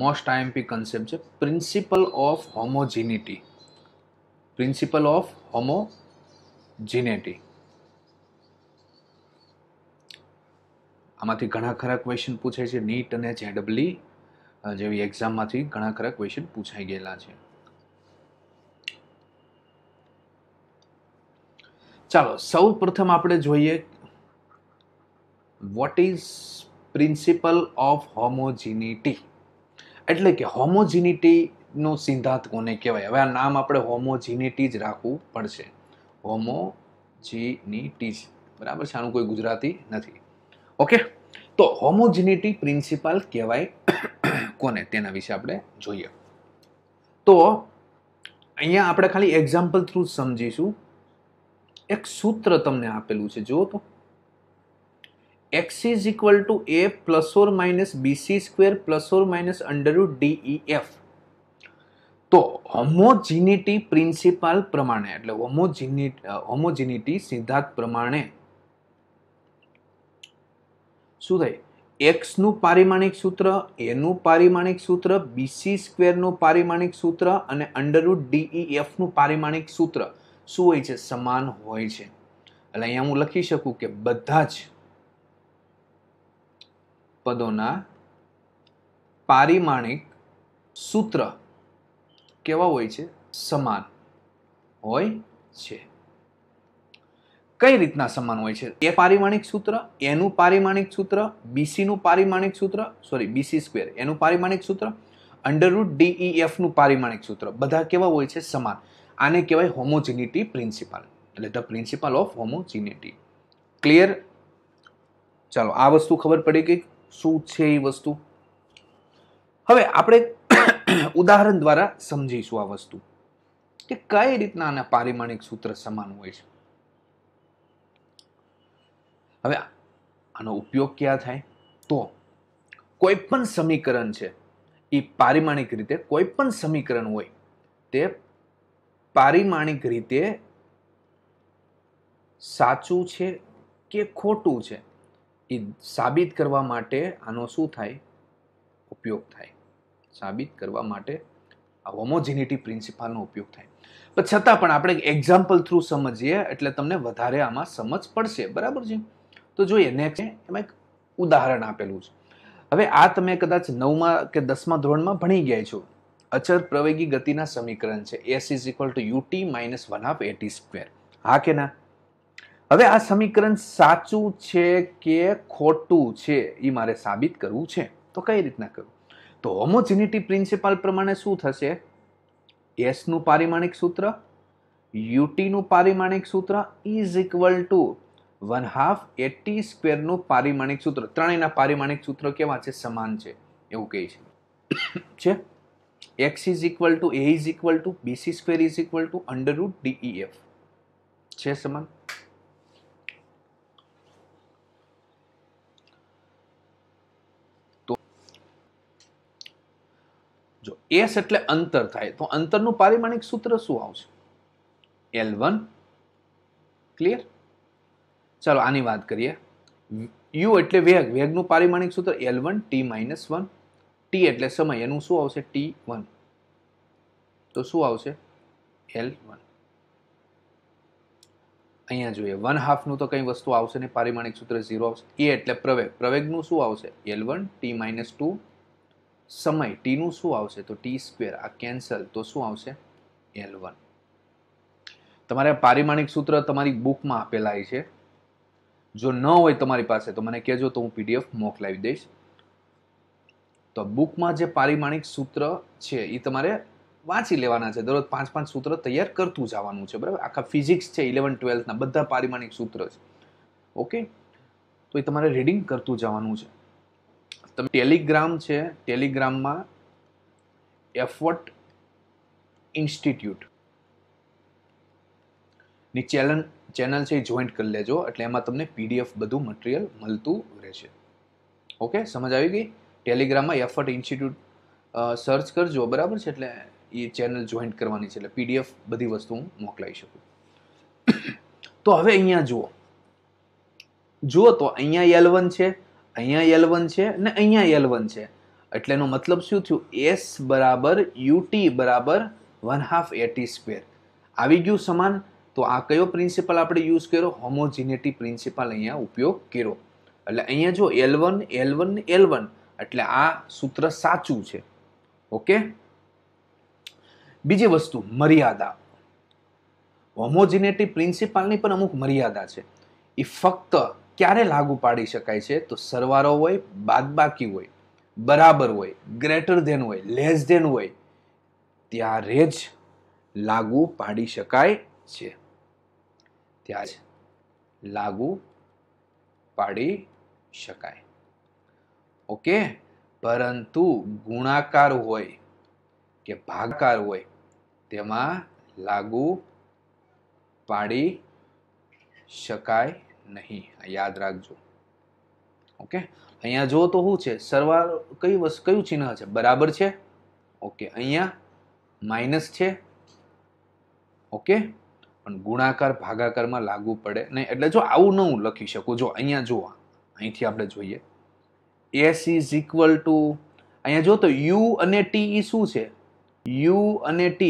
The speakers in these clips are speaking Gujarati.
મોસ્ટ આઈએમપી કન્સેપ્ટ છે principle of homogeneity. Principle of homogeneity. આમાંથી ઘણા ખરા ક્વેશ્ચન પૂછાય છે. નીટ અને જેડબલી જેવી એક્ઝામમાંથી ઘણા ખરા ક્વેશ્ચન પૂછાઈ ગયેલા છે. ચાલો સૌ પ્રથમ આપણે જોઈએ વોટ ઇઝ પ્રિન્સિપલ ઓફ હોમોજીનિટી. એટલે કે હોમોજીનિટી નો સિદ્ધાંત કોને કહેવાય? હવે આ નામ આપણે હોમોજીનિટી જ રાખવું પડશે. હોમોજીનિટી, બરાબર છે, આનું કોઈ ગુજરાતી નથી. ઓકે, તો હોમોજીનિટી પ્રિન્સિપલ કહેવાય કોને તેના વિશે આપણે જોઈએ. તો અહીંયા આપણે ખાલી એક્ઝામ્પલ થ્રુ સમજીશું. એક સૂત્ર તમને આપેલું છે, જુઓ તો. x is equal to a plus or minus bc square plus or minus under root def. તો હોમોજીનિટી પ્રિન્સિપલ પ્રમાણે, એટલે હોમોજીનિટી સિદ્ધાંત પ્રમાણે શું થાય? x નું પારિમાણિક સૂત્ર, a નું પારિમાણિક સૂત્ર, bc સ્ક્વેર નું પારિમાણિક સૂત્ર અને અંડર રૂટ def નું પારિમાણિક સૂત્ર શું હોય છે? સમાન હોય છે. એટલે અહીંયા હું લખી શકું કે બધા જ પદોના પારિમાણિક સૂત્ર કેવા હોય છે? સમાન હોય છે. કઈ રીતના સમાન હોય છે? એ પારિમાણિક સૂત્ર, એનું પારિમાણિક સૂત્ર, બીસી નું પારિમાણિક સૂત્ર, બીસી સ્ક્વેર એનું પારિમાણિક સૂત્ર, અંડર રૂટ def નું પારિમાણિક સૂત્ર, બધા કેવા હોય છે? સમાન. આને કહેવાય હોમોજીનિટી પ્રિન્સિપલ, એટલે ધ પ્રિન્સિપલ ઓફ હોમોજીનિટી. ક્લિયર? ચાલો, આ વસ્તુ ખબર પડી ગઈ શું છે એ વસ્તુ. હવે આપણે ઉદાહરણ દ્વારા સમજીશું આ વસ્તુ કે કઈ રીતના આના પારિમાણિક સૂત્ર સમાન હોય છે. હવે આનો ઉપયોગ ક્યાં થાય? તો કોઈ પણ સમીકરણ છે એ પારિમાણિક રીતે, કોઈ પણ સમીકરણ હોય તે પારિમાણિક રીતે સાચું છે કે ખોટું છે એ સાબિત કરવા માટે આનો શું થાય? ઉપયોગ થાય. સાબિત કરવા માટે આ હોમોજીનિટી પ્રિન્સિપલનો ઉપયોગ થાય. પણ છતાં પણ આપણે એક્ઝામ્પલ થ્રુ સમજીએ એટલે તમને વધારે આમાં સમજ પડશે. બરાબર છે? તો જોઈએ નેક્સ્ટ. એમાં એક ઉદાહરણ આપેલું છે. હવે આ તમે કદાચ 9મા કે 10મા ધોરણમાં ભણી ગયા છો. અચળ પ્રવેગી ગતિના સમીકરણ છે s is equal to ut minus 1/2 at square. હા કે ના? હવે આ સમીકરણ સાચું છે કે ખોટું છે એ મારે સાબિત કરવું છે. તો કઈ રીતના કરવું? તો હોમોજીનિટી પ્રિન્સિપલ પ્રમાણે શું થશે? s નું પારિમાણિક સૂત્ર, ut નું પારિમાણિક સૂત્ર is equal two 1/2 at square નું પારિમાણિક સૂત્ર. ત્રણેયના પારિમાણિક સૂત્ર કેવા છે? સમાન છે એવું કહે છે. x is equal to a is equal to bc square is equal to under root def છે સમાન. જો s એટલે અંતર થાય તો અંતરનું પારિમાણિક સૂત્ર શું આવશે? L1. ક્લિયર? ચાલો આની વાત કરીએ. u એટલે વેગ, વેગનું પારિમાણિક સૂત્ર L1 t-1. t એટલે સમય, એનું શું આવશે? t1. તો શું આવશે? L1. અહીંયા જોઈએ 1/2 નું તો કઈ વસ્તુ આવશે ને, પારિમાણિક સૂત્ર 0 આવશે. a એટલે પ્રવેગ, પ્રવેગનું શું આવશે? L1 t-2. સમય t નું શું આવશે? તો t સ્ક્વેર. આ કેન્સલ, તો શું આવશે? L1. તમારે પારિમાણિક સૂત્ર તમારી બુકમાં આપેલા છે. જો ન હોય તમારી પાસે તો મને કહેજો, તો હું પીડીએફ મોકલાવી દઈશ. તો બુકમાં જે પારિમાણિક સૂત્ર છે એ તમારે વાંચી લેવાના છે. દરરોજ 5-5 સૂત્ર તૈયાર કરતું જવાનું છે. બરાબર? આખા ફિઝિક્સ છે 11-12 ના બધા પારિમાણિક સૂત્ર છે. ઓકે, તો એ તમારે રીડિંગ કરતું જવાનું છે. તમે ટેલિગ્રામ છે, ટેલિગ્રામમાં એફર્ટ ઇન્સ્ટિટ્યૂટ ની ચેનલ છે એ જોઈન્ટ કરી લેજો, એટલે એમાં તમને પીડીએફ બધું મટીરિયલ મળતું રહેશે. ઓકે, સમજ આવી ગઈ? ટેલિગ્રામમાં એફર્ટ ઇન્સ્ટિટ્યૂટ સર્ચ કરજો. બરાબર છે? એટલે એ ચેનલ જોઈન્ટ કરવાની છે, એટલે પીડીએફ બધી વસ્તુ હું મોકલાવી શકું. તો હવે અહીંયા જુઓ તો અહીંયા L1 છે, અહીંયા L1 છે ને અહીંયા L1 છે. એટલે એનો મતલબ શું થયું? એસ બરાબર યુટી બરાબર 1/2 એટી સ્ક્વેર આવી ગયું સમાન. તો આ કયો પ્રિન્સિપલ આપણે યુઝ કર્યો? હોમોજીનિટી પ્રિન્સિપલ અહીંયા ઉપયોગ કર્યો. એટલે અહીંયા જો L1 L1 L1 એટલે આ સૂત્ર સાચું છે. ઓકે. બીજી વસ્તુ મર્યાદા. હોમોજીનિટી પ્રિન્સિપલની પણ અમુક મર્યાદા છે. એ ફક્ત ક્યારે લાગુ પાડી શકાય છે? તો સરવાળો હોય, બાદબાકી હોય, બરાબર હોય, ગ્રેટર ધેન હોય, લેસ ધેન હોય, ત્યારે જ લાગુ પાડી શકાય છે. ત્યાં જ લાગુ પાડી શકાય. ઓકે. પરંતુ ગુણાકાર હોય કે ભાગાકાર હોય તેમાં લાગુ પાડી શકાય નહીં. યાદ રાખજો. ઓકે. અહીંયા જો તો શું છે? સરવાળો કયું ચિહ્ન છે? બરાબર છે. ઓકે. અહીંયા માઇનસ છે. ઓકે. પણ ગુણાકાર ભાગાકારમાં લાગુ પડે નહીં. એટલે જો આવું ન હું લખી શકું. જો અહીંયા જો અહીંથી આપણે જોઈએ S ઇઝ ઇક્વલ ટુ અહીંયા જો તો U અને T એ શું છે? U અને T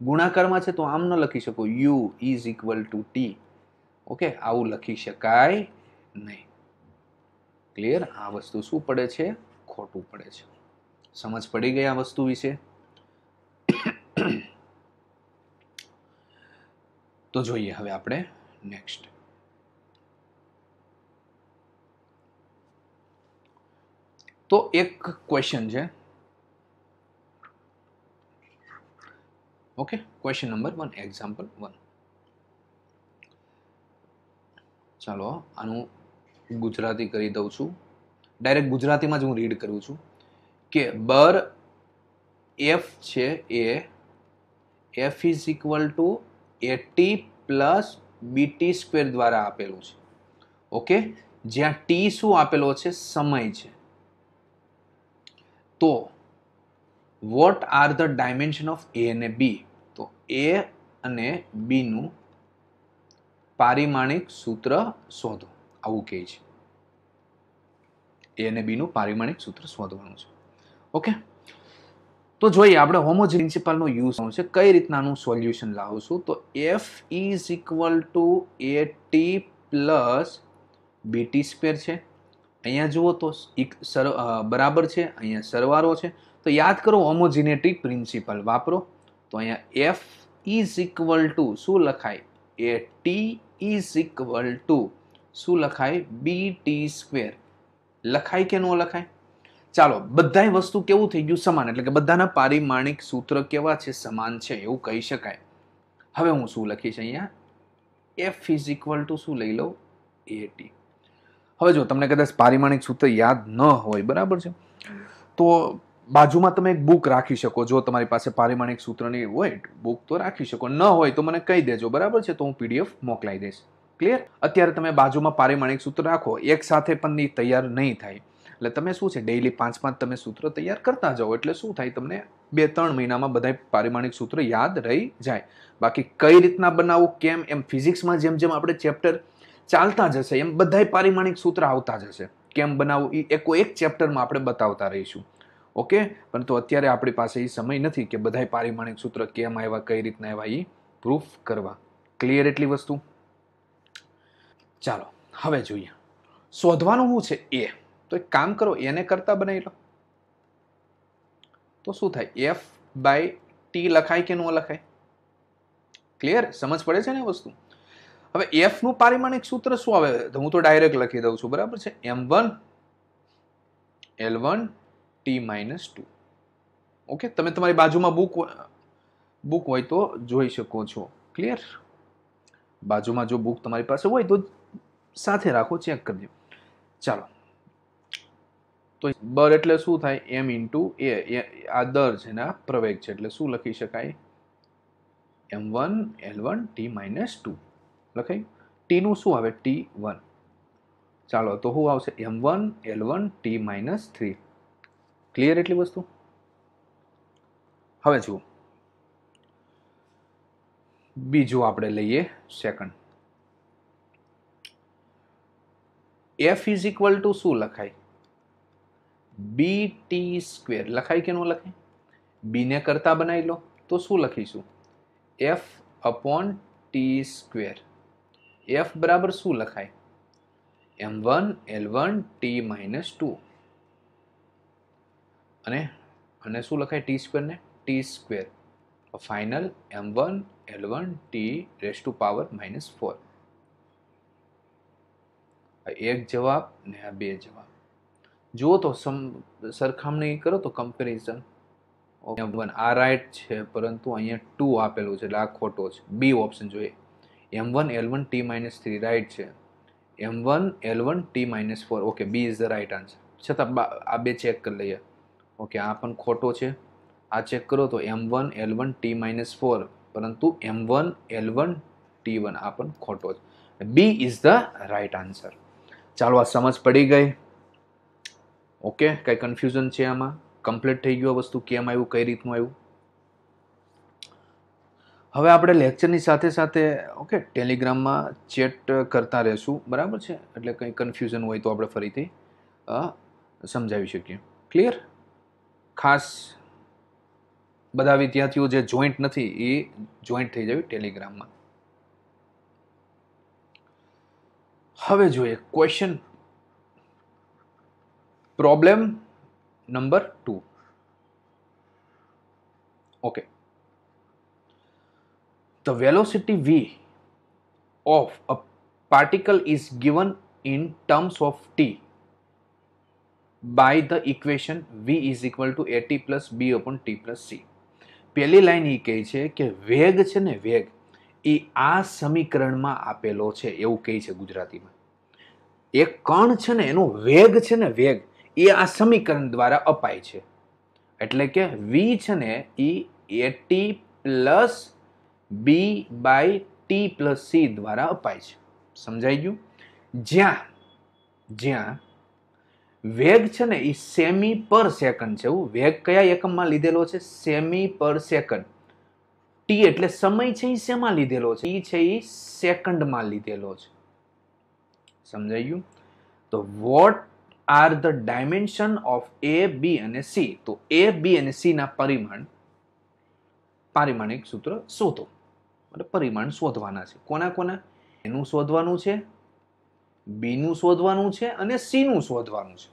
ગુણાકારમાં છે તો આમ ન લખી શકો. U is equal two T. Okay. આવું લખી શકાય નહીં. ક્લિયર? આ વસ્તુ શું પડે છે? ખોટું પડે છે. સમજ પડી ગઈ આ વસ્તુ વિશે? તો જોઈએ હવે આપણે નેક્સ્ટ. તો એક ક્વેશ્ચન છે. ઓકે. Question number 1 example 1. ચાલો આનું ગુજરાતી કરી દઉં છું. ડાયરેક્ટ ગુજરાતીમાં જ હું રીડ કરું છું કે બર એફ છે એ F is equal to 80 plus BT square દ્વારા આપેલું છે. ઓકે. જ્યાં ટી શું આપેલો છે? સમય છે. તો what are the dimension of A અને બી? તો એ અને બી નું પારિમાણિક સૂત્ર શોધો આવું કહે છે. એ અને બી નું પારિમાણિક સૂત્ર શોધવાનું છે. ઓકે. તો જોઈએ આપણે હોમોજીનિટી પ્રિન્સિપલનો યુઝ છે. કઈ રીતનાનું સોલ્યુશન લાવશું? તો f is equal to a t plus BT square છે. અહીંયા જુઓ તો બરાબર છે. અહીંયા સરવાળો છે. તો યાદ કરો હોમોજીનિટી પ્રિન્સિપલ વાપરો. તો અહીંયા f ઇઝ ઇક્વલ ટુ શું લખાય? એટી ઇઝ ઇક્વલ ટુ શું લખાય? B t square. લખાય કે ન લખાય? ચાલો બધાય વસ્તુ કેવું થઈ ગયું? સમાન. એટલે કે બધાના પારિમાણિક સૂત્ર કેવા છે? સમાન છે એવું કહી શકાય. હવે હું શું લખીશ અહીંયા? f ઇઝ ઇક્વલ ટુ શું લઈ લઉં? એટી. હવે જો તમને કદાચ પારિમાણિક સૂત્ર યાદ ન હોય, બરાબર છે, તો બાજુમાં તમે એક બુક રાખી શકો. જો તમારી પાસે પારિમાણિક સૂત્રની હોય બુક તો રાખી શકો. ન હોય તો મને કહી દેજો, બરાબર છે, તો હું PDF મોકલાઈ દઈશ. ક્લિયર? અત્યારે તમે બાજુમાં પારિમાણિક સૂત્ર રાખો. એક સાથે પણ તૈયાર નહીં થાય. એટલે તમે શું છે ડેઈલી 5-5 તમે સૂત્ર તૈયાર કરતા જાઓ. એટલે શું થાય? તમને 2-3 મહિનામાં બધા પારિમાણિક સૂત્ર યાદ રહી જાય. બાકી કઈ રીતના બનાવવું, કેમ, એમ ફિઝિક્સમાં જેમ જેમ આપણે ચેપ્ટર ચાલતા જશે એમ બધાય પારિમાણિક સૂત્ર આવતા જશે. કેમ બનાવવું એ એક ચેપ્ટરમાં આપણે બતાવતા રહીશું. ઓકે. પરંતુ અત્યારે આપણી પાસે એ સમય નથી કે બધાય પારિમાણિક સૂત્ર કેમ આવ્યા, કઈ રીતના આવ્યા એ પ્રૂફ કરવા. ક્લિયર એટલી વસ્તુ? ચાલો હવે જોઈએ. શોધવાનું શું છે? એ. તો એક કામ કરો, એને કરતા બનાવી લો. તો શું થાય? f બાય ટી લખાય કે ન લખાય? ક્લિયર? સમજ પડે છે ને વસ્તુ? હવે f નું પારિમાણિક સૂત્ર શું આવે? તો હું તો ડાયરેક્ટ લખી દઉં છું, બરાબર છે. m1 l1 t minus 2. Okay. તમે તમારી બાજુમાં બુક હોય તો જોઈ શકો છો. ક્લિયર? બાજુમાં જો બુક તમારી પાસે હોય તો સાથે રાખો, ચેક કરજો. ચાલો. તો બર એટલે શું થાય? m ઇન્ટુ એ. આ દર છે ને આ પ્રવેગ છે. એટલે શું લખી શકાય? m1 l1 t માઇનસ 2 લખાય. ટી નું શું આવે? t1. ચાલો તો શું આવશે? m1 l1 t minus 3. Clear એટલી વસ્તુ? હવે જુઓ બીજું આપણે લઈએ second. f is equal to શું લખાય? બી ટી સ્ક્વેર લખાય કે ન લખાય? બી ને કરતા બનાવી લો તો શું લખીશું? F upon T square. F બરાબર શું લખાય? m1 l1 t માઇનસ 2 અને શું લખાય ટી સ્ક્વેર ને? T square final m1 l1 t raise to power minus 4. એક જવાબ ને આ બે જવાબ. જુઓ તો સરખામણી કરો તો કમ્પેરિઝન. આ રાઈટ છે પરંતુ અહીંયા 2 આપેલું છે એટલે આ ખોટો છે. બી ઓપ્શન જોઈએ. m1 l1 t minus 3 right છે. m1 l1 t minus 4 okay B is the right answer. છતાં આ બે ચેક કરી લઈએ. ઓકે આ પણ ખોટો છે. આ ચેક કરો તો m1 l1 t માઇનસ 4 પરંતુ m1 l1 t1 આ પણ ખોટો છે. B is the right answer. ચાલો આ સમજ પડી ગઈ? ઓકે કઈ કન્ફ્યુઝન છે આમાં? કમ્પ્લીટ થઈ ગયું વસ્તુ કેમ આવ્યું કઈ રીતનું આવ્યું? હવે આપણે લેક્ચરની સાથે સાથે ઓકે ટેલિગ્રામમાં ચેટ કરતા રહેશું બરાબર છે એટલે કંઈ કન્ફ્યુઝન હોય તો આપણે ફરીથી સમજાવી શકીએ. ક્લિયર? ખાસ બધા વિદ્યાર્થીઓ જે જોઈન્ટ નથી એ જોઈન્ટ થઈ જાય ટેલિગ્રામમાં. હવે જોઈએ question problem number 2. Okay the velocity v of a particle is given in terms of t by the equation v is equal to at plus b upon t plus c. પહેલી લાઈન એ કહે છે કે વેગ છે ને વેગ એ આ સમીકરણમાં આપેલો છે એવું કહે છે ગુજરાતીમાં. એક કણ છે ને એનો વેગ છે ને વેગ એ આ સમીકરણ દ્વારા અપાય છે એટલે કે v છે ને એ at plus B by T plus C દ્વારા અપાય છે. સમજાઈ ગયું? જ્યાં વેગ છે ને એ સેમી પર સેકન્ડ છે. એવું વેગ કયા એકમમાં લીધેલો છે? સેમી પર સેકન્ડ. ટી એટલે સમય છે એ શેમાં લીધેલો છે? એ છે એ સેકન્ડમાં લીધેલો છે. સમજાઈ ગયું? તો what are the dimension of A B અને સી? તો એ બી અને સી ના પારિમાણિક સૂત્ર શોધો. પરિમાણ શોધવાના છે. કોના? એનું શોધવાનું છે, બી નું શોધવાનું છે અને સી નું શોધવાનું છે.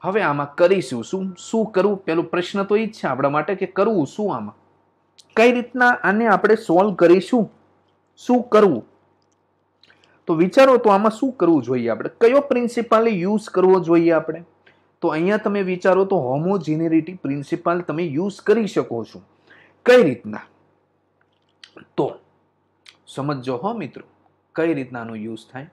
હવે આમાં કરીશું શું કરવું? પેલો પ્રશ્ન તો એ જ છે આપણા માટે કે કરવું શું આમાં? કઈ રીતના આને આપણે સોલ્વ કરીશું? શું કરવું? તો વિચારો તો આમાં શું કરવું જોઈએ આપણે? કયો પ્રિન્સિપલ યુઝ કરવો જોઈએ આપણે? તો અહીંયા તમે વિચારો તો હોમોજીનિટી પ્રિન્સિપલ તમે યુઝ કરી શકો છો. કઈ રીતના? તો સમજો હો મિત્રો કઈ રીતનાનો યુઝ થાય.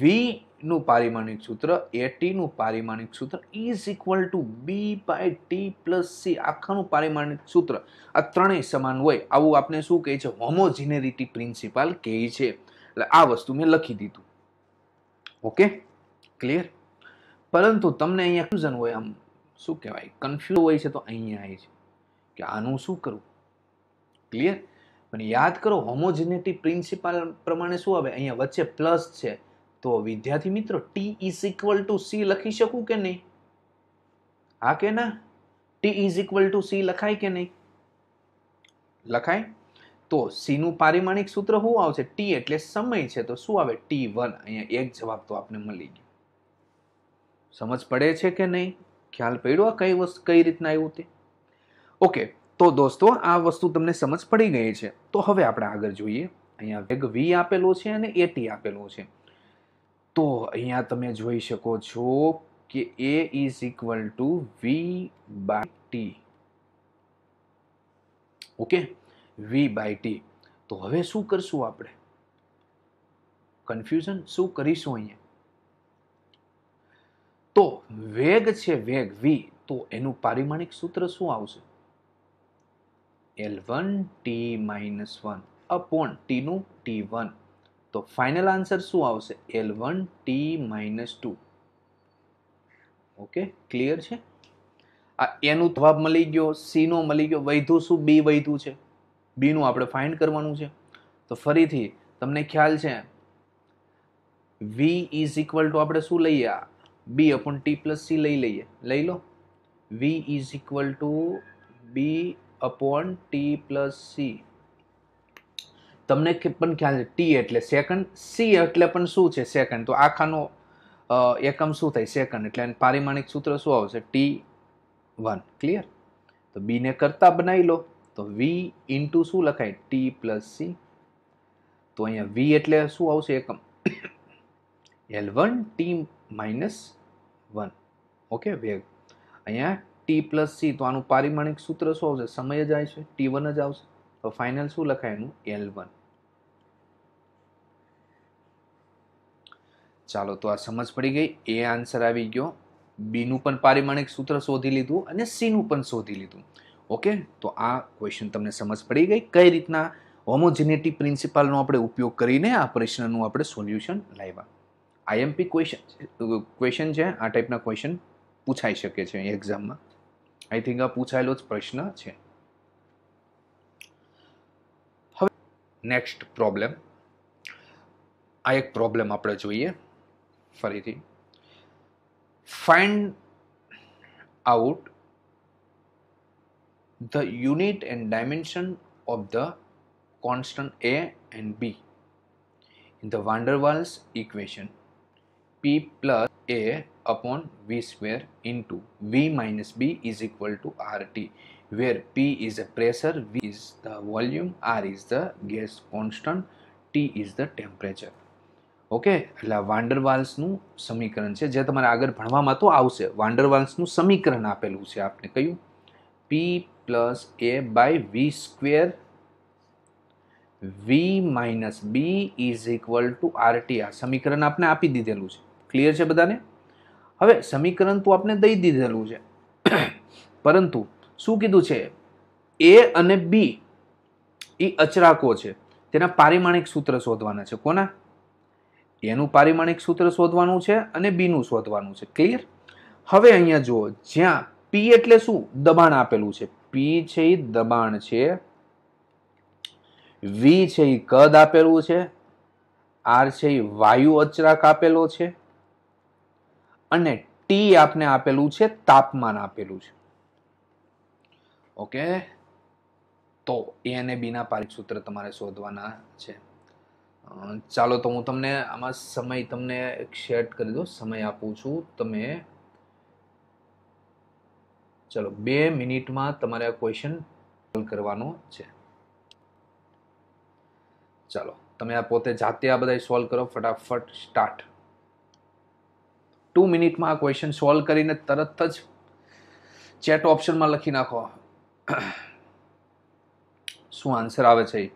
વી નું પારિમાણિક સૂત્ર at નું પારિમાણિક સૂત્ર is equal to B by T plus C આખાનું પારિમાણિક સૂત્ર આ ત્રણેય સમાન હોય આવું આપણે શું કહે છે? હોમોજીનિટી પ્રિન્સિપલ કહે છે. એટલે આ વસ્તુ મેં લખી દીધું. Okay clear? પરંતુ તમને અહીંયા કન્ફ્યુઝન હોય આમ શું કહેવાય કન્ફ્યુઝ હોય છે તો અહીંયા આવી છે કે આનું શું કરવું? ક્લિયર? પણ યાદ કરો હોમોજીનિટી પ્રિન્સિપલ પ્રમાણે શું આવે? અહીંયા વચ્ચે પ્લસ છે તો વિદ્યાર્થી મિત્રો T is equal two C લખી શકું કે નહીં? હા કે ના? T is equal two C લખાય કે નહીં? લખાય. તો સી નું પારિમાણિક સૂત્ર શું આવશે? ટી એટલે સમય છે તો શું આવે? t1. અહીંયા એક જવાબ તો આપને મળી ગયો. સમજ પડે છે કે નહીં? ખ્યાલ પડ્યો કઈ રીતના આવ્યું તે? ઓકે તો દોસ્તો આ વસ્તુ તમને સમજ પડી ગઈ છે. તો હવે આપણે આગળ જોઈએ. અહીંયા વેગ v આપેલો છે અને at આપેલો છે. તો અહીંયા તમે જોઈ શકો છો કે a is equal to v by T. Okay v by T. તો હવે શું કરશું આપણે? કન્ફ્યુઝન શું કરીશું અહીંયા? તો વેગ છે વેગ v તો એનું પારિમાણિક સૂત્ર શું આવશે? L1 t minus 1 upon t નું t1. તો ફાઇનલ આન્સર શું આવશે? L1 t minus 2. Okay clear છે? આ એનું જવાબ મળી ગયો, સી નો મળી ગયો, વૈધું શું? બી વૈધું છે. બી નું આપણે ફાઇન્ડ કરવાનું છે. તો ફરીથી તમને ખ્યાલ છે v ઇઝ ઇક્વલ ટુ આપણે શું લઈએ? B upon T plus C લઈ લો. V is equal to B upon T plus C. તમને પણ ખ્યાલ છે ટી એટલે સેકન્ડ, સી એટલે પણ શું છે સેકન્ડ, તો આખાનો એકમ શું થાય સેકન્ડ, એટલે પારિમાણિક સૂત્ર શું આવશે T1. ક્લિયર? તો બી ને કરતા બનાવી લો તો વી ઇન્ટુ શું લખાય ટી પ્લસ સી. તો અહીંયા વી એટલે શું આવશે એકમ L1 ટી માઇનસ 1. ઓકે વેગ. અહીંયા ટી પ્લસ સી, તો આનું પારિમાણિક સૂત્ર શું આવશે સમય જ આવશે T1 જ આવશે. તો ફાઇનલ શું લખાય એનું L1. ચાલો તો આ સમજ પડી ગઈ. એ આન્સર આવી ગયો. બી નું પણ પારિમાણિક સૂત્ર શોધી લીધું અને સી નું પણ શોધી લીધું. ઓકે, તો આ ક્વેશ્ચન તમને સમજ પડી ગઈ કઈ રીતના હોમોજિનિટી પ્રિન્સિપલનો આપણે ઉપયોગ કરીને આ પ્રશ્નનું આપણે સોલ્યુશન લાવ્યા. આઈએમપી ક્વેશ્ચન છે. આ ટાઈપના ક્વેશ્ચન પૂછાઈ શકે છે એક્ઝામમાં. આઈ થિંક આ પૂછાયેલો જ પ્રશ્ન છે. હવે નેક્સ્ટ પ્રોબ્લેમ. આ એક પ્રોબ્લેમ આપણે જોઈએ ફરીથી. Find out the unit and dimension of the constant a and b in the van der Waals equation p plus a upon v square into v minus b is equal to rt, where p is the pressure, v is the volume, r is the gas constant, t is the temperature. Okay, એટલે વાન ડર વાલ્સનું સમીકરણ છે જે તમારે આગળ ભણવામાં તો આવશે. વાન ડર વાલ્સનું સમીકરણ આપેલું છે આપને કયું p plus A by V square V minus B is equal to RT. આ સમીકરણ આપણે આપી દીધેલું છે. ક્લિયર છે બધાને? હવે સમીકરણ તો આપણે દઈ દીધેલું છે, પરંતુ શું કીધું છે એ અને બી એ અચળાંકો છે, તેના પારિમાણિક સૂત્ર શોધવાના છે. કોના? એનું પારિમાણિક સૂત્ર શોધવાનું છે અને બી નું શોધવાનું છે. ક્લિયર? હવે અહીંયા જુઓ, જ્યાં પી એટલે શું દબાણ આપેલું છે, પી છે એ દબાણ છે, વી છે એ કદ આપેલું છે, આર છે એ વાયુ અચળાંક આપેલો છે, અને ટી આપને આપેલું છે તાપમાન આપેલું છે. ઓકે, તો એ અને બી ના પારિમાણિક સૂત્ર તમારે શોધવાના છે. ચાલો તો હું તમને આમાં સમય તમને સેટ કરી દો, સમય આપું છું. તમે ચલો 2 મિનિટમાં તમારે આ ક્વેશ્ચન સોલ્વ કરવાનો છે. ચાલો તમે આ પોતે જાતે આ બધા સોલ્વ કરો ફટાફટ. સ્ટાર્ટ. 2 મિનિટમાં આ ક્વેશ્ચન સોલ્વ કરીને તરત જ ચેટ ઓપ્શનમાં લખી નાખો શું આન્સર આવે છે.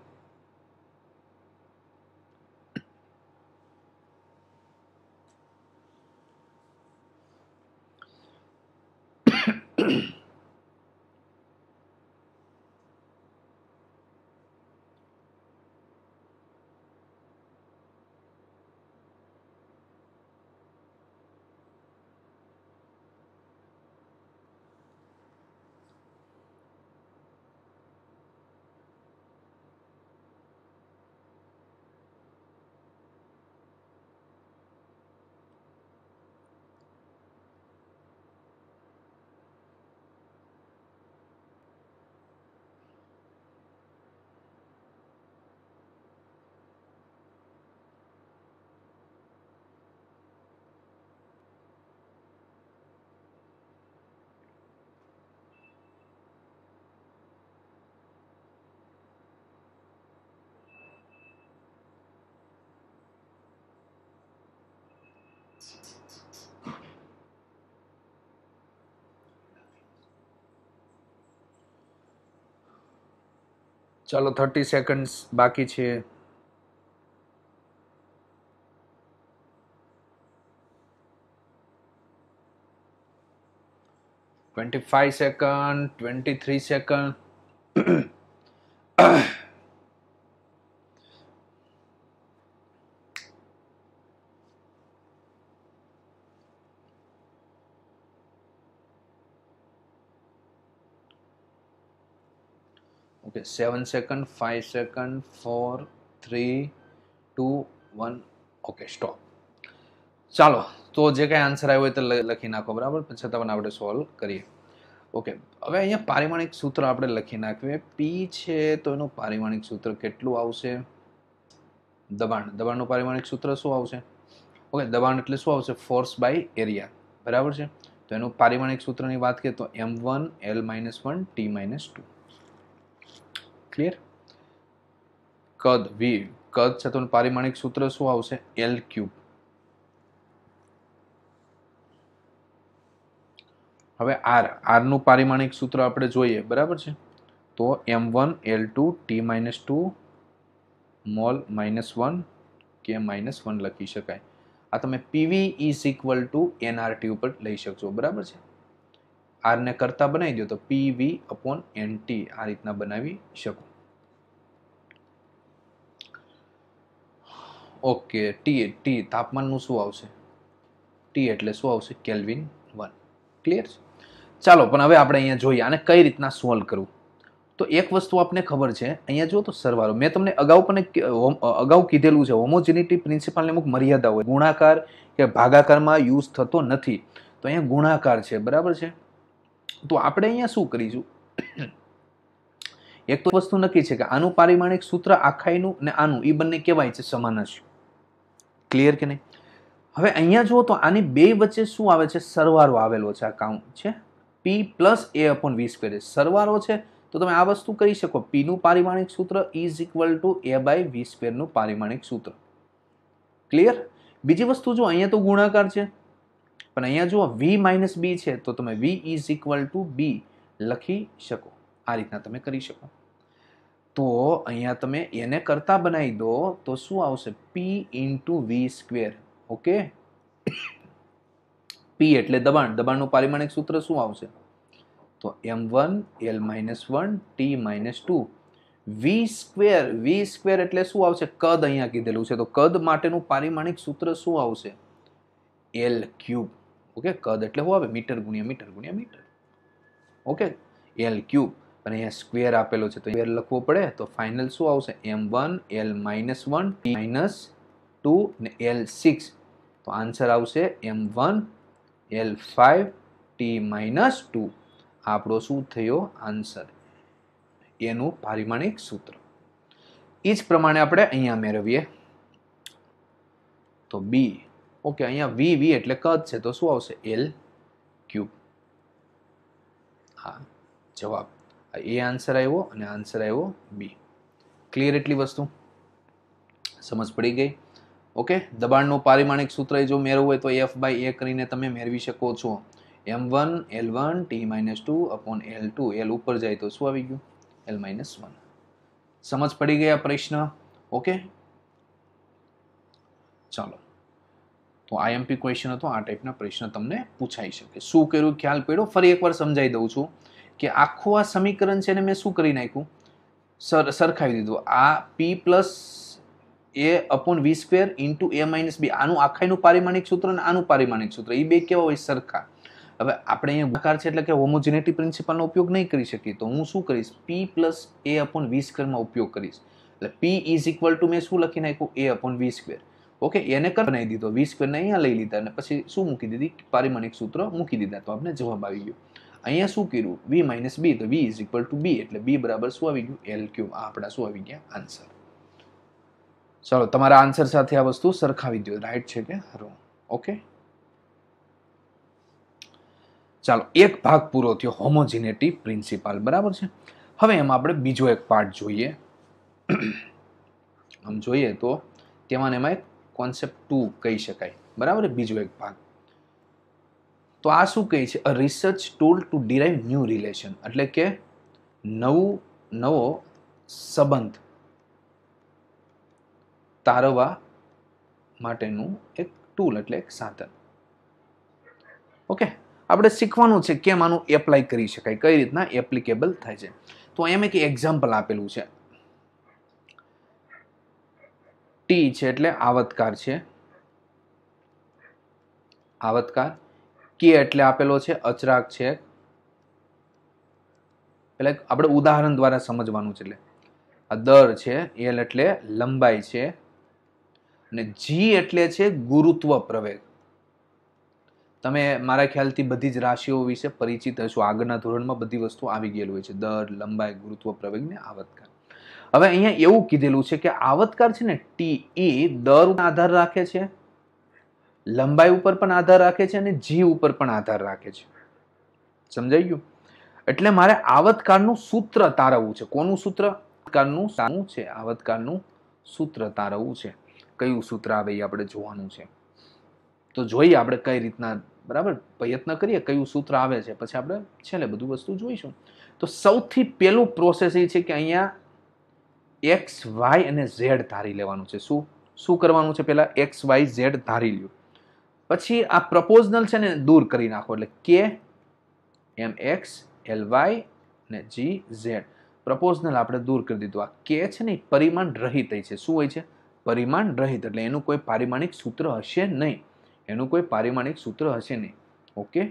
ચાલો 30 સેકન્ડ્સ બાકી છે. 25 second, 23 second. Okay, 7 second, 5 second, 4, 3, 2, 1. Okay, stop. ચાલો તો જે કાંઈ આન્સર આવ્યો હોય તો લખી નાખો, બરાબર. પછી તમને આપણે સોલ્વ કરીએ. ઓકે, હવે અહીંયા પારિમાણિક સૂત્ર આપણે લખી નાખીએ. પી છે તો એનું પારિમાણિક સૂત્ર કેટલું આવશે? દબાણનું પારિમાણિક સૂત્ર શું આવશે? ઓકે, દબાણ એટલે શું આવશે? ફોર્સ બાય એરિયા, બરાબર છે. તો એનું પારિમાણિક સૂત્રની વાત કરીએ તો m1 L-1 T-2. ક્લિયર? કદ છે તો પારિમાણિક સૂત્ર શું આવશે? L3. હવે R નું પારિમાણિક સૂત્ર આપણે જોઈએ, બરાબર છે. તો m1 L2 T-2 મોલ -1 કે -1 લખી શકાય. આ તમે PV = nRT ઉપર લઈ શકશો, બરાબર છે. R ને કરતા બનાવી દો તો PV/NT આ રીતના બનાવી શકો. ઓકે, T તાપમાનનું શું આવશે? T એટલે શું આવશે? કેલ્વિન 1. ક્લિયર છે? ચાલો, પણ હવે આપણે અહીંયા જોઈએ આને કઈ રીતના સોલ્વ કરવું. તો એક વસ્તુ આપને ખબર છે, અહીંયા જો તો સરવાળો મેં તમને અગાઉ કીધેલું છે, હોમોજિનિટી પ્રિન્સિપલની અમુક મર્યાદા હોય. ગુણાકાર કે ભાગાકારમાં યુઝ થતો નથી, તો અહીંયા ગુણાકાર છે, બરાબર છે. તો આપણે અહીંયા શું કરીશું? એક તો વસ્તુ નક્કી છે કે આનું પારિમાણિક સૂત્ર આખાઈનું ને આનું એ બંને કેવાય છે? સમાન છે. ક્લિયર કે નહીં? હવે અહીંયા જુઓ તો આની બે વચ્ચે શું આવે છે? સરવાળો આવેલો છે. આ કાઉન્ટ છે P+A/V². સરવાળો છે તો તમે આ વસ્તુ કરી શકો. P નું પારિમાણિક સૂત્ર = A/V² નું પારિમાણિક સૂત્ર. ક્લિયર? બીજી વસ્તુ જો અહીંયા તો ગુણાકાર છે, પણ અહીંયા જો V - B છે તો તમે V = B લખી શકો. આ રીતના તમે કરી શકો. તો અહીંયા તમે એને કરતા બનાવી દો તો શું આવશે? P × V². ઓકે, P એટલે દબાણનું પારિમાણિક સૂત્ર શું આવશે? તો m1 L-1 T-2 V² એટલે શું આવશે? કદ અહીંયા કીધેલું છે, તો કદ માટેનું પારિમાણિક સૂત્ર શું આવશે? L3. ઓકે, કદ એટલે શું આવે? મીટર ગુણ્યા મીટર ગુણ્યા મીટર. Okay, L3. અને અહીંયા સ્ક્વેર આપેલો છે તો સ્ક્વેર લખવો પડે, તો ફાઇનલ શું આવશે? m1 L-1 T-2 ને L6. તો આન્સર આવશે m1 L5 T-2. આપણો શું થયો આન્સર? એનું પારિમાણિક સૂત્ર. એ જ પ્રમાણે આપણે અહીંયા મેળવીએ તો B. ઓકે, અહીંયા V એટલે કદ છે તો શું આવશે? L3. હા, જવાબ એ આન્સર આવ્યો અને આન્સર આવ્યો B. ક્લિયર? એટલી વસ્તુ સમજ પડી ગઈ? ઓકે, દબાણનું પારિમાણિક સૂત્ર જો મેળવવું હોય તો F/A કરીને તમે મેળવી શકો છો. m1 L1 T-2/L2. L ઉપર જાય તો શું આવી ગયું? L-1. સમજ પડી ગયા પ્રશ્ન? ઓકે, ચાલો. તો IMP ક્વેશ્ચન હતો. આ ટાઈપના પ્રશ્ન તમને પૂછાઈ શકે. શું કર્યું? ખ્યાલ પડ્યો? ફરી એકવાર સમજાવી દઉં છું કે આખું આ સમીકરણ છે ને મેં શું કરી નાખ્યું? સરખાવી દીધું. આ P+A/V² × A - B આનું આખાઈનું પારિમાણિક સૂત્ર અને આનું પારિમાણિક સૂત્ર એ બે કેવા હોય? સરખા. હવે આપણે અહીંયા ગુણાકાર છે એટલે કે હોમોજિનિટી પ્રિન્સિપલનો ઉપયોગ નહીં કરી શકીએ, તો હું શું કરીશ? P+A/V² માં ઉપયોગ કરીશ. એટલે P મેં શું લખી નાખ્યું? A/V². ઓકે, એને બનાવી દીધો, V² ને અહીંયા લઈ લીધા અને પછી શું મૂકી દીધી? પારિમાણિક સૂત્ર મૂકી દીધા, તો આપણે જવાબ આવી ગયો. અહીંયા શું કર્યું? V - B, તો V = B એટલે B બરાબર શું આવી ગયું? L3. આ આપણા શું આવી ગયા? આન્સર. ચાલો, તમારા આન્સર સાથે આ વસ્તુ સરખાવી દો, રાઈટ છે કે રોંગ. ઓકે, ચાલો, એક ભાગ પૂરો થયો હોમોજિનિટી પ્રિન્સિપલ, બરાબર છે. હવે એમાં આપણે બીજો એક પાર્ટ જોઈએ. આમ જોઈએ તો તેમાં એક કોન્સેપ્ટ 2 કહી શકાય, બરાબર. બીજો એક ભાગ તો આ શું કહે છે? A research tool to derive new relation. એટલે કે નવો સંબંધ તારવવા માટેનું એક ટૂલ એટલે એક સાધન. ઓકે, આપણે શીખવાનું છે કેમ આનું એપ્લાય કરી શકાય, કઈ રીતના એપ્લિકેબલ થાય છે. તો એમ એક એક્ઝામ્પલ આપેલું છે. T છે એટલે આવતકાર છે, આવતકાર. K એટલે આપેલો છે અચળાંક છે. એટલે આપણે ઉદાહરણ દ્વારા સમજવાનું છે. એટલે આ દર છે, L એટલે લંબાઈ છે, અને G એટલે છે ગુરુત્વ પ્રવેગ. તમે મારા ખ્યાલથી બધી જ રાશિઓ વિશે પરિચિત હશો. આગળના ધોરણમાં બધી વસ્તુ આવી ગયેલું હોય છે, દર, લંબાઈ, ગુરુત્વ પ્રવેગ ને આવતકાળ. હવે અહીંયા એવું કીધેલું છે કે આવતકાળ છે ને ટી એ દર ઉપર આધાર રાખે છે, લંબાઈ ઉપર પણ આધાર રાખે છે અને જી ઉપર પણ આધાર રાખે છે. સમજાઈ ગયું? એટલે મારે આવતકાળનું સૂત્ર તારવવું છે. કોનું સૂત્ર? આવતકાળનું સૂત્ર તારવવું છે. કયું સૂત્ર આવે એ આપણે જોવાનું છે. તો જોઈએ આપણે કઈ રીતના, બરાબર, પ્રયત્ન કરીએ કયું સૂત્ર આવે છે, પછી આપણે છેલ્લે બધું વસ્તુ જોઈશું. તો સૌથી પહેલું પ્રોસેસ એ છે કે અહીંયા એક્સ, વાય અને ઝેડ ધારી લેવાનું છે. શું કરવાનું છે? પહેલા એક્સ, વાય, ઝેડ ધારી લ્યો. પછી આ પ્રપોઝનલ છે ને દૂર કરી નાખો, એટલે કે એમ એક્સ, એલ વાય ને જી ઝેડ. પ્રપોઝનલ આપણે દૂર કરી દીધું. આ કે છે ને પરિમાણ રહિત છે. શું હોય છે? પરિમાણ રહિત. એટલે એનું કોઈ પારિમાણિક સૂત્ર હશે નહીં. એનું કોઈ પારિમાણિક સૂત્ર હશે નહીં. ઓકે,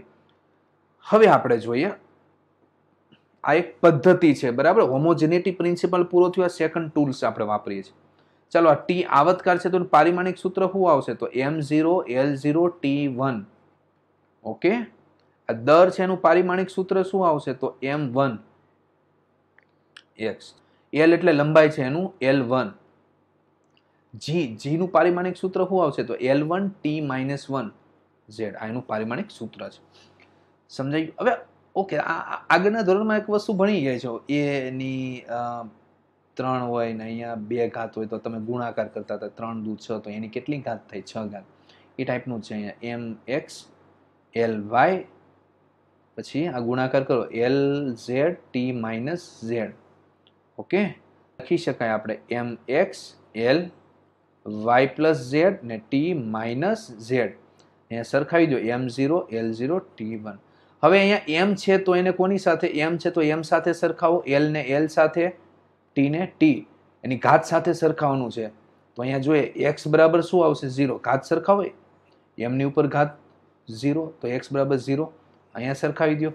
હવે આપણે જોઈએ, આ એક પદ્ધતિ છે, બરાબર. હોમોજેનિટી પ્રિન્સિપલ પૂરો થયો, સેકન્ડ ટૂલ્સ આપણે વાપરીએ છીએ. ચાલો, આ ટી આવતકાળ છે તો પારિમાણિક સૂત્ર શું આવશે? તો m0 l0 t1. ઓકે, આ દર છે એનું પારિમાણિક સૂત્ર શું આવશે? તો m1 x. l એટલે લંબાઈ છે એનું l1. જી નું પારિમાણિક સૂત્ર શું આવશે? તો l1 t-1 z. આ એનું પારિમાણિક સૂત્ર છે. સમજાયું? હવે ઓકે, આગળના ધોરણમાં એક વસ્તુ ભણી ગયા છો, એ ની 3 હોય ને અહીંયા 2 ઘાત હોય તો તમે ગુણાકાર કરતા હતા, 3 દુ 6, તો એની કેટલી ઘાત થઈ? 6 ઘાત. એ ટાઈપનું છે અહીંયા mx ly, પછી આ ગુણાકાર કરો lz t-z. ઓકે, લખી શકાય આપણે mx l y plus Z ને ટી માઇનસ ઝેડ. અહીંયા સરખાવી દો m0 l0 t1. હવે અહીંયા m છે તો એને કોની સાથે? m છે તો m સાથે સરખાવો, l ને l સાથે, t ને t, એની ઘાત સાથે સરખાવવાનું છે. તો અહીંયા જોઈએ x બરાબર શું આવશે? 0. ઘાત સરખાવો, m ની ઉપર ઘાત 0, તો x બરાબર 0. અહીંયા સરખાવી દો.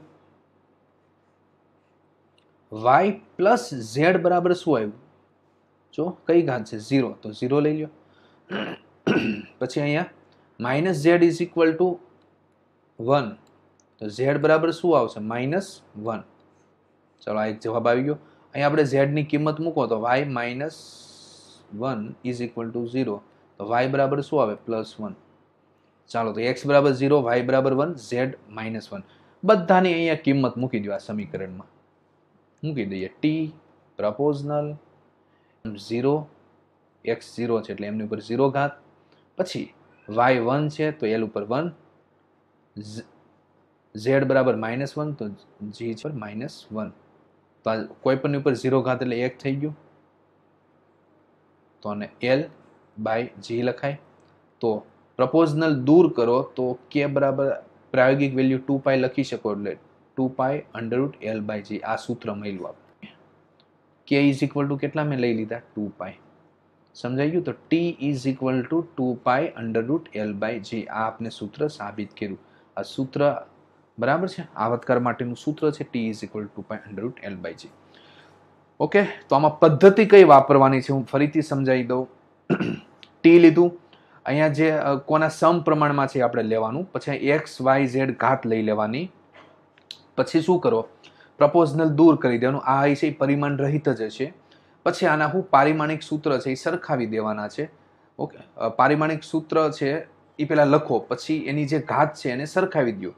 y પ્લસ ઝેડ બરાબર શું આવ્યું? જો કઈ ઘાત છે? 0, તો 0 લઈ લો. પછી અહીંયા minus Z is equal two 1, તો ઝેડ બરાબર શું આવશે? -1. ચલો, આ એક જવાબ આવી ગયો. અહીંયા આપણે ઝેડ ની કિંમત મૂકો તો y -1 ઇઝ ઇક્વલ ટુ 0, તો y બરાબર શું આવે? +1. ચાલો, તો x બરાબર 0, y બરાબર 1, z -1. બધાની અહીંયા કિંમત મૂકી દો. આ સમીકરણમાં મૂકી દઈએ. t પ્રપોઝનલ 0, x 0 છે એટલે એમની ઉપર 0 ઘાત, પછી y 1 છે તો l ઉપર 1, z બરાબર -1 તો g પર -1. તો કોઈ પણ ઉપર 0 ઘાત એટલે 1 થઈ ગયું, તો આને l બાય g લખાય. તો પ્રપોઝનલ દૂર કરો તો k બરાબર પ્રાયોગિક વેલ્યુ 2π લખી શકો, એટલે 2π √l/g. આ સૂત્ર મળ્યું આપણે. k ઇઝ ઇક્વલ ટુ કેટલા મેં લઈ લીધા? 2π. સમજાઈ ગયું? તો t is equal to 2π √l/g. આ આપણે સૂત્ર સાબિત કર્યું. આ સૂત્ર બરાબર છે, આવતકાળ માટેનું સૂત્ર છે t is equal to 2π √l/g. Okay, તો આમાં પદ્ધતિ કઈ વાપરવાની છે હું ફરીથી સમજાવી દઉં. t લીધું, અહીંયા જે કોના સમ પ્રમાણમાં છે આપણે લેવાનું, પછી x y z ઘાત લઈ લેવાની, પછી શું કરો? પ્રપોઝનલ દૂર કરી દેવાનું. આ છે પરિમાણ રહિત જ છે. પછી આના હું પારિમાણિક સૂત્ર છે એ સરખાવી દેવાના છે. ઓકે, પારિમાણિક સૂત્ર છે એ પેલા લખો, પછી એની જે ઘાત છે એને સરખાવી દો.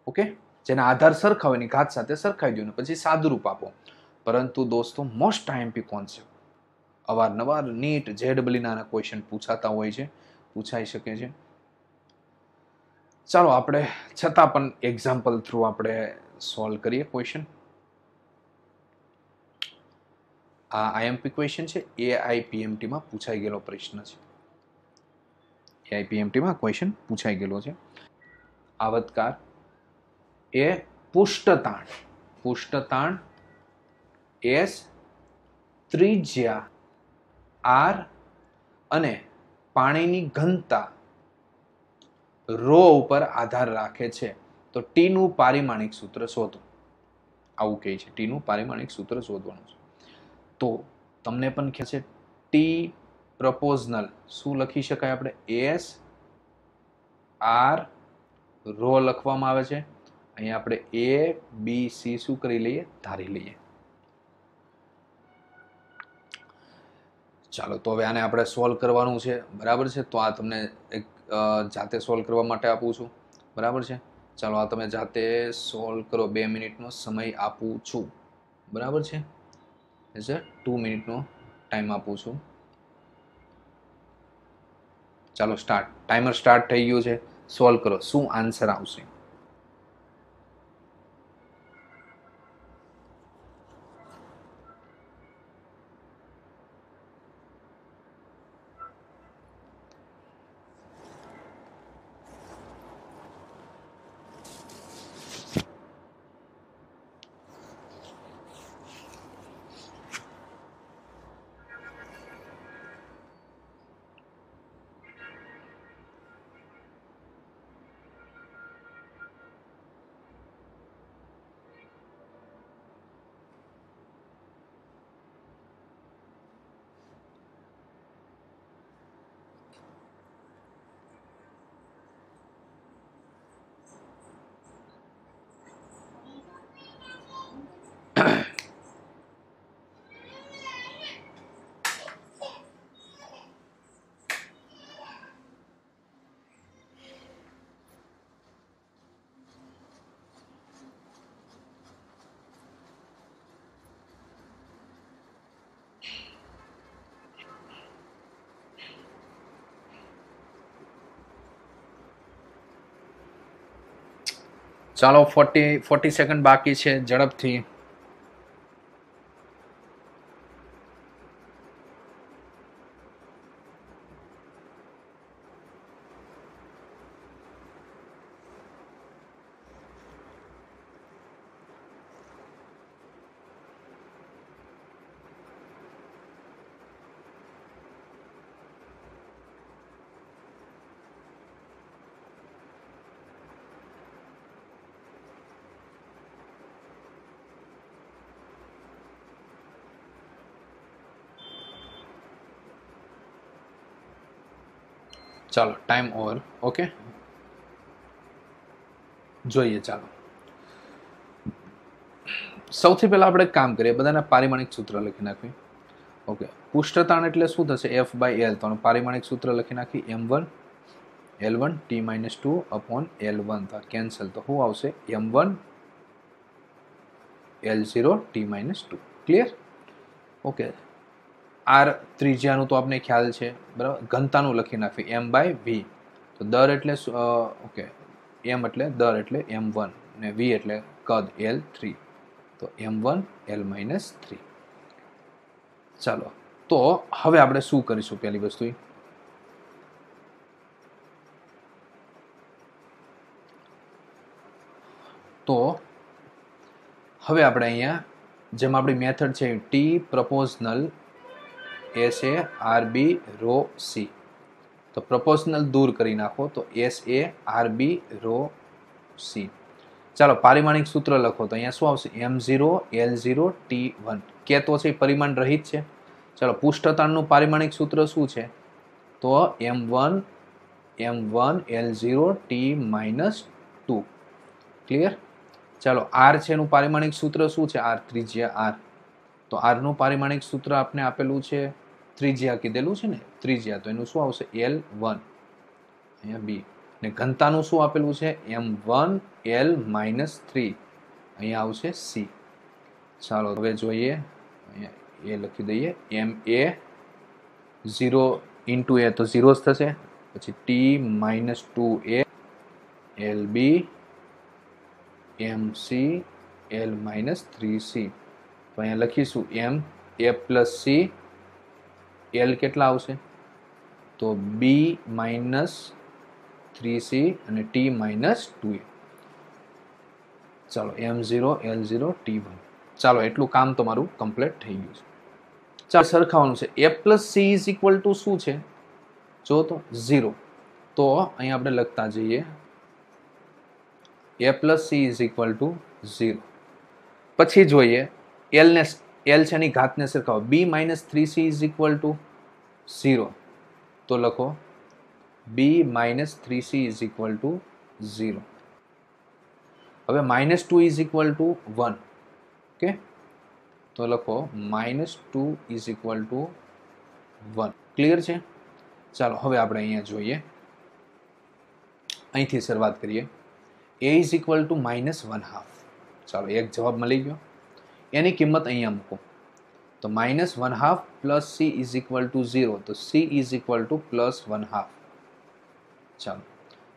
ઓકે, જેના આધાર સરખાવો એની ઘાત સાથે સરખાવી દો, પછી સાદુરૂપ આપો. પરંતુ દોસ્તો, મોસ્ટ આઈએમપી કોન્સેપ્ટ, અવારનવાર નીટ જેડબલીના ક્વેશ્ચન પૂછાતા હોય છે, પૂછાઈ શકે છે. ચાલો, આપણે છતાં પણ એક્ઝામ્પલ થ્રુ આપણે સોલ્વ કરીએ ક્વેશ્ચન. આ આઈએમપી ક્વેશ્ચન છે, એઆઈપીએમટીમાં પૂછાઈ ગયેલો પ્રશ્ન છે. એઆઈપીએમટીમાં ક્વેશ્ચન પૂછાઈ ગયેલો છે. આવતકાળ એ પુષ્ટતાણ S, ત્રિજ્યા R અને પાણીની ઘનતા ρ ઉપર આધાર રાખે છે. તો T નું પારિમાણિક સૂત્ર શોધો. આવું કહે છે, T નું પારિમાણિક સૂત્ર શોધવાનું છે. તો તમને પણ ખ્યાલ છે, T પ્રપોઝનલ શું લખી શકાય આપણે? S R રો લખવામાં આવે છે. અહીંયા આપણે એ બી સી શું કરી લઈએ, ધારી લઈએ. ચાલો તો હવે આને આપણે સોલ્વ કરવાનું છે, બરાબર છે. તો આ તમને એક જાતે સોલ્વ કરવા માટે આપું છું, બરાબર છે. ચાલો આ તમે જાતે સોલ્વ કરો. 2 મિનિટનો સમય આપું છું, બરાબર છે. એટલે 2 મિનિટનો ટાઈમ આપું છું. ચાલો સ્ટાર્ટ. ટાઈમર સ્ટાર્ટ થઈ ગયું છે. સોલ્વ કરો. શું આન્સર આવશે? ચાલો 40 સેકન્ડ બાકી છે. ઝડપથી. ચાલો ટાઈમ ઓવર. ઓકે, જોઈએ. ચાલો સૌથી પહેલા આપણે કામ કરીએ. બધાના પારિમાણિક સૂત્ર લખી નાખવી. ઓકે, પૃષ્ઠતાણ એટલે શું થશે? F/L. તો પારિમાણિક સૂત્ર લખી નાખી. M1 L1 T-2 upon L1. તો કેન્સલ. તો શું આવશે? M1 L0 T-2. Clear? Okay. R ત્રિજ્યાનું તો આપણે ખ્યાલ છે, બરાબર. ઘનતાનું લખી નાખવી. M/V. તો દર એટલે ઓકે, M એટલે દર એટલે M1 ને V એટલે કદ L3. તો M1 L-3. ચાલો તો હવે આપણે શું કરીશું? પહેલી વસ્તુ તો હવે આપણે અહીંયા જેમ આપણી મેથડ છે T proportional SA RB rho C. તો પ્રપોઝનલ દૂર કરી નાખો. તો SA RB રો C. ચાલો પારિમાણિક સૂત્ર લખો. તો અહીંયા શું આવશે? M0 L0 T1. કે તો છે પરિમાણ રહિત છે. ચાલો પૃષ્ઠતાણનું પારિમાણિક સૂત્ર શું છે? તો M1 L0 T-2. ક્લિયર? ચાલો આર છે એનું પારિમાણિક સૂત્ર શું છે? આર ત્રિજ્યા આર. તો આર નું પારિમાણિક સૂત્ર આપણે આપેલું છે, ત્રિજ્યા કીધેલું છે ને, ત્રિજ્યા. તો એનું શું આવશે? L1. અહીંયા બી. ને ઘનતાનું શું આપેલું છે? M1 L-3. અહીંયા આવશે C. ચાલો હવે જોઈએ. અહીંયા એ લખી દઈએ. MA 0 × A તો 0 જ થશે. પછી T-2A LB MC L-3C. તો અહીંયા લખીશું M A + C. L કેટલા આવશે? તો B-3C અને T-2A. ચાલો M0 L0 T1. ચાલો એટલું કામ તમારું કમ્પ્લીટ થઈ ગયું છે. ચાલો સરખાવવાનું છે. A + C = શું છે? જો તો 0. તો અહીંયા આપણે લખતા જઈએ. A + C = 0. પછી જોઈએ L છે એની ઘાતને સરખાવો. B-3C = 0. તો લખો B-3C = 0. હવે -2 ઇઝ ઇક્વલ ટુ 1. ઓકે, તો લખો -2 ઇઝ ઇક્વલ ટુ 1. ક્લિયર છે? ચાલો હવે આપણે અહીંયા જોઈએ, અહીંથી શરૂઆત કરીએ. a is equal two -1/2. ચાલો એક જવાબ મળી ગયો. એની કિંમત અહીંયા મૂકો તો -1/2 plus c is equal two 0, તો c ઇઝ ઇક્વલ ટુ +1/2. ચાલો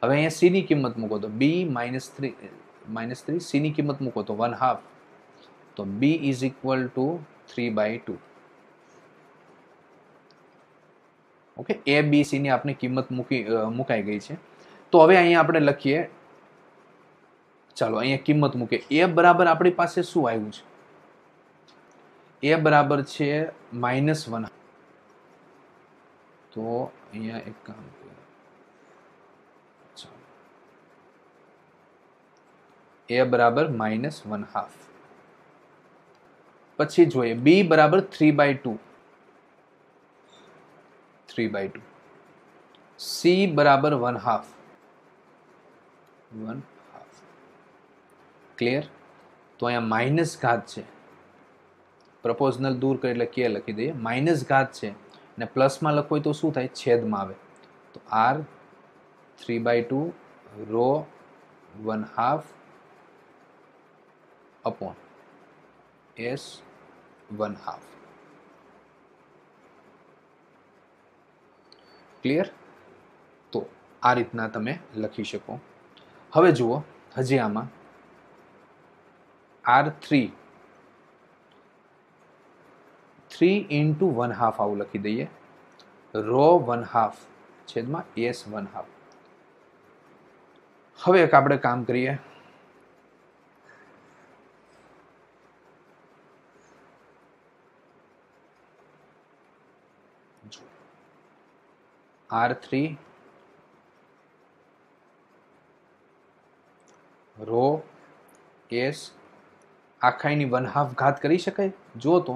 હવે અહીંયા c ની કિંમત મૂકો તો b -3 c ની કિંમત મૂકો તો 1/2, તો b is equal two 3/2. Okay, a b c ની આપણે કિંમત મુકાઈ ગઈ છે. તો હવે અહીંયા આપણે લખીએ, ચાલો અહીંયા કિંમત મૂકે. a બરાબર આપણી પાસે શું આવ્યું છે? a બરાબર છે -1. તો અહીંયા એક કામ કરીએ, a બરાબર -1/2. પછી જોઈએ b બરાબર 3/2, c બરાબર 1/2. ક્લિયર? તો અહીંયા માઇનસ ઘાત છે, પ્રપોઝનલ દૂર કરી એટલે કે લખી દઈએ. માઇનસ ઘાત છે અને પ્લસમાં લખો તો શું થાય? છેદમાં આવે. તો r 3/2 rho 1/2 upon s 1/2. Clear? તો આ રીતના તમે લખી શકો. હવે જુઓ, હજી આમાં r3 into 1/2 આવું લખી દઈએ. રો 1/2 છેદમાં s 1/2. હવે એક આપણે કામ કરીએ, r3 રો s આખાઈની 1/2 ઘાત કરી શકાય? જો તો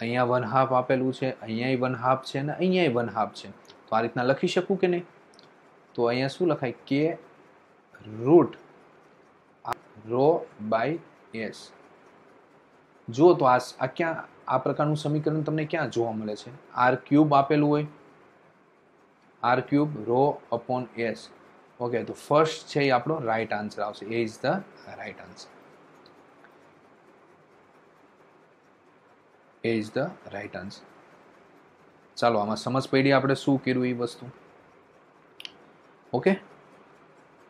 અહીંયા 1/2 આપેલું છે, અહીંયા 1/2 છે અને અહીંયા 1/2 છે, તો આ રીતના લખી શકું કે નહીં? તો અહીંયા શું લખાય? કે રૂટ રો બાય s. જો તો આ ક્યાં, આ પ્રકારનું સમીકરણ તમને ક્યાં જોવા મળે છે? r³ આપેલું હોય, r³ rho upon s. Okay, તો ફર્સ્ટ છે એ આપણો રાઈટ આન્સર આવશે. A is the right answer. A is the right answer. ચાલો આમાં સમજ પડી આપણે શું કર્યું એ વસ્તુ. ઓકે,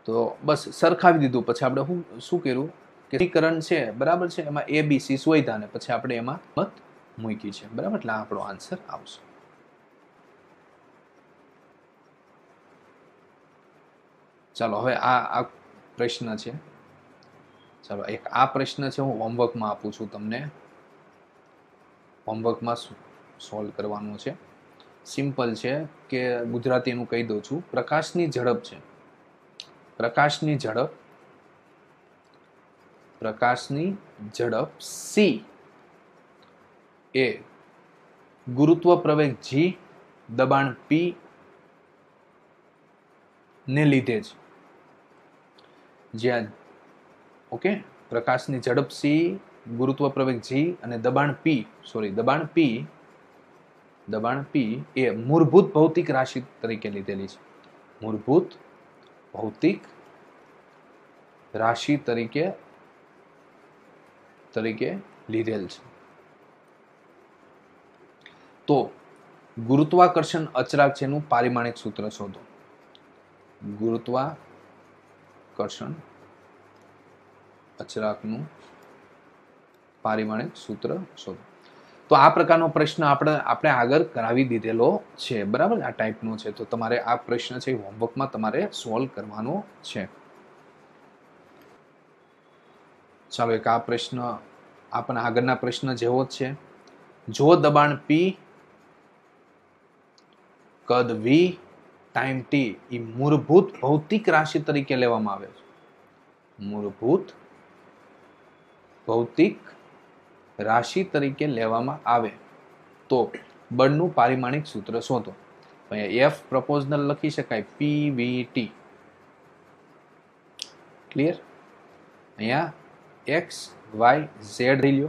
તો બસ સરખાવી દીધું. પછી આપણે શું કર્યું કે સમીકરણ છે બરાબર છે, એમાં a b c શોધ્યા ને પછી આપણે એમાં મત મૂકી છે બરાબર, એટલે આપણો આન્સર આવશે. ચાલો હવે આ પ્રશ્ન છે. ચાલો એક આ પ્રશ્ન છે, હું હોમવર્કમાં આપું છું તમને. હોમવર્કમાં સોલ્વ કરવાનું છે. સિમ્પલ છે કે ગુજરાતીનું કહી દઉં છું. પ્રકાશની ઝડપ છે, પ્રકાશની ઝડપ c એ ગુરુત્વ પ્રવેગ g દબાણ p ને લીધે છે. જ્યાં ઓકે, પ્રકાશની ઝડપ c, ગુરુત્વ પ્રવેગ g અને દબાણ p એ મૂળભૂત ભૌતિક રાશિ તરીકે લીધેલી છે. મૂળભૂત ભૌતિક રાશિ તરીકે લીધેલ છે. તો ગુરુત્વાકર્ષણ અચળાંક છે એનું પારિમાણિક સૂત્ર શોધો. ગુરુત્વાકર્ષણ અચળાંકનું પારિમાણિક સૂત્ર શોધો. તો આ પ્રકારનો પ્રશ્ન આપણે આગળ કરાવી દીધેલો છે બરાબર, આ ટાઈપનો છે. તો તમારે આ પ્રશ્ન છે હોમવર્કમાં તમારે સોલ્વ કરવાનો છે. ચાલો એક આ પ્રશ્ન આપણા આગળના પ્રશ્ન જેવો જ છે. જો દબાણ p, કદ v, ટાઈમ t એ મૂળભૂત ભૌતિક રાશિ તરીકે લેવામાં આવે છે, મૂળભૂત ભૌતિક રાશિ તરીકે લેવામાં આવે તો બળનું પારિમાણિક સૂત્ર શોધો. અહીંયા f પ્રપોઝનલ લખી શકાય p v t. ક્લિયર? અહીંયા એક્સ વાય ઝેડ લઈ લો.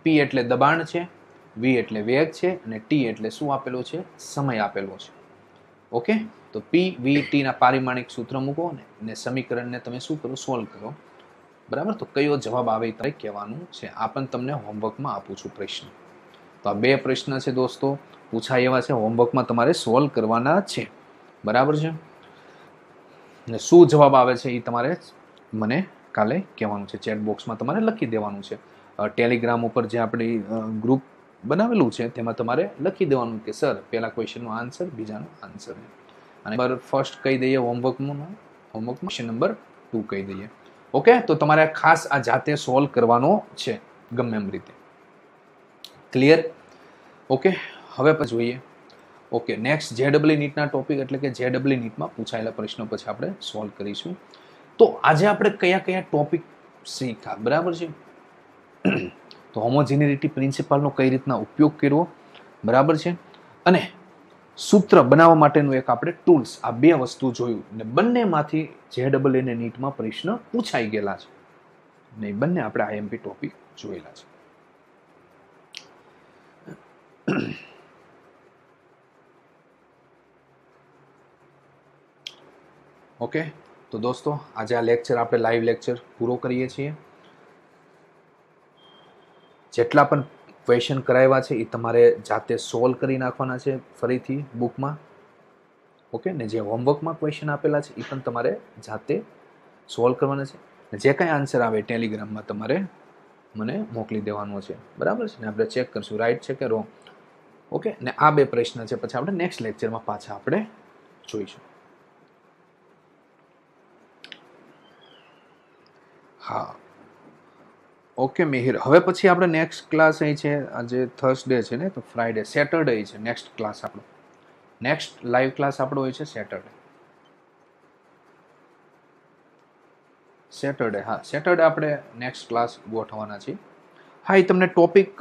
પી એટલે દબાણ છે, વી એટલે વેગ છે અને ટી એટલે શું આપેલું છે? સમય આપેલો છે. ઓકે, તો પી વી ટીના પારિમાણિક સૂત્ર મૂકો ને સમીકરણને તમે શું કરો? સોલ્વ કરો. બરાબર, તો કયો જવાબ આવે એ કહેવાનું છે. આ પણ તમને હોમવર્કમાં આપું છું પ્રશ્ન. તો આ 2 પ્રશ્ન છે દોસ્તો, પૂછાય એવા છે, હોમવર્કમાં તમારે સોલ્વ કરવાના છે. બરાબર છે ને શું જવાબ આવે છે એ તમારે મને કાલે કહેવાનું છે. ચેટ બોક્સમાં તમારે લખી દેવાનું છે. ટેલિગ્રામ ઉપર જે આપણી ગ્રુપ બનાવેલું છે તેમાં તમારે લખી દેવાનું કે સર પહેલા ક્વેશ્ચનનો આન્સર, બીજાનો આન્સર. અને નંબર ફર્સ્ટ કહી દઈએ હોમવર્કમાં ક્વેશ્ચન નંબર 2 કહી દઈએ. ઓકે, તો તમારે ખાસ આ જાતે સોલ્વ કરવાનો છે ગમે એમ રીતે. ક્લિયર? ઓકે, હવે પછી જોઈએ. ઓકે, નેક્સ્ટ જેડબલ્યુ નીટના ટોપિક એટલે કે જેડબલ્યુ નીટમાં પૂછાયેલા પ્રશ્નો પછી આપણે સોલ્વ કરીશું. તો આજે આપણે કયા કયા ટોપિક શીખ્યા? બરાબર છે, તો હોમોજીનિટી પ્રિન્સિપલનો કઈ રીતના ઉપયોગ કર્યો, બરાબર છે, અને સૂત્ર બનાવવા માટેનું એક આપણે ટૂલ્સ, આ 2 વસ્તુ જોયું ને બંનેમાંથી જેડબલ્યુ ને નીટમાં પ્રશ્ન પૂછાઈ ગયેલા છે ને બંને આપણે આઈએમપી ટોપિક જોયેલા છે. ઓકે, તો દોસ્તો આજે આ લેક્ચર આપણે લાઈવ લેક્ચર પૂરો કરીએ છીએ. જેટલા પણ ક્વેશ્ચન કરાવ્યા છે એ તમારે જાતે સોલ્વ કરી નાખવાના છે ફરીથી બુકમાં. ઓકે, ને જે હોમવર્કમાં ક્વેશ્ચન આપેલા છે એ પણ તમારે જાતે સોલ્વ કરવાના છે. જે કાંઈ આન્સર આવે ટેલિગ્રામમાં તમારે મને મોકલી દેવાનો છે. બરાબર છે ને, આપણે ચેક કરશું રાઈટ છે કે રોંગ. ઓકે, ને આ 2 પ્રશ્ન છે પછી આપણે નેક્સ્ટ લેક્ચરમાં પાછા આપણે જોઈશું. હા, ઓકે મિહિર, હવે પછી આપણે નેક્સ્ટ ક્લાસ અહીં છે, આજે થર્સડે છે ને, તો ફ્રાઈડે સેટરડે છે નેક્સ્ટ ક્લાસ આપણો. નેક્સ્ટ લાઈવ ક્લાસ આપણો હોય છે સેટરડે. હા, સેટરડે આપણે નેક્સ્ટ ક્લાસ ગોઠવવાના છીએ. હા, એ તમને ટોપિક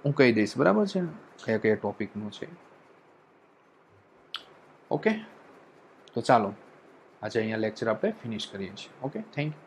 હું કહી દઈશ, બરાબર છે, કયા કયા ટોપિકનું છે. ઓકે, તો ચાલો આજે અહીંયા લેક્ચર આપણે ફિનિશ કરીએ છીએ. Okay, thank you.